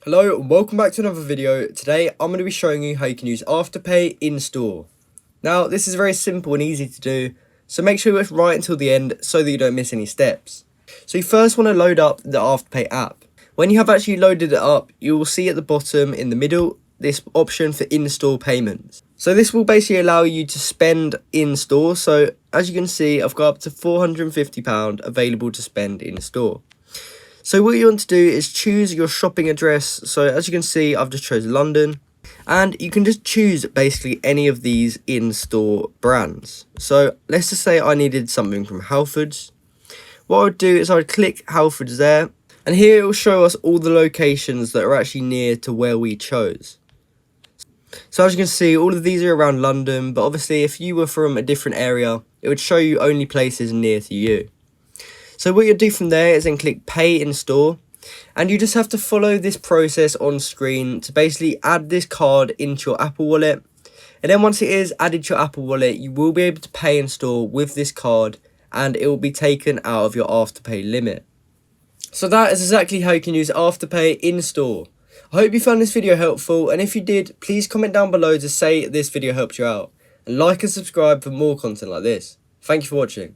Hello and welcome back to another video. Today I'm going to be showing you how you can use Afterpay in store. Now this is very simple and easy to do, so make sure you watch right until the end so that you don't miss any steps. So you first want to load up the Afterpay app. When you have actually loaded it up, you will see at the bottom in the middle this option for in-store payments. So this will basically allow you to spend in store. So as you can see, I've got up to £450 available to spend in store. So what you want to do is choose your shopping address. So as you can see, I've just chosen London, and you can just choose basically any of these in-store brands. So let's just say I needed something from Halfords. What I would do is I would click Halfords there, and here it will show us all the locations that are actually near to where we chose. So as you can see, all of these are around London, but obviously if you were from a different area, it would show you only places near to you. So what you'll do from there is then click Pay in Store, and you just have to follow this process on screen to basically add this card into your Apple Wallet. And then once it is added to your Apple Wallet, you will be able to pay in store with this card, and it will be taken out of your Afterpay limit. So that is exactly how you can use Afterpay in store. I hope you found this video helpful, and if you did, please comment down below to say this video helped you out, and like and subscribe for more content like this. Thank you for watching.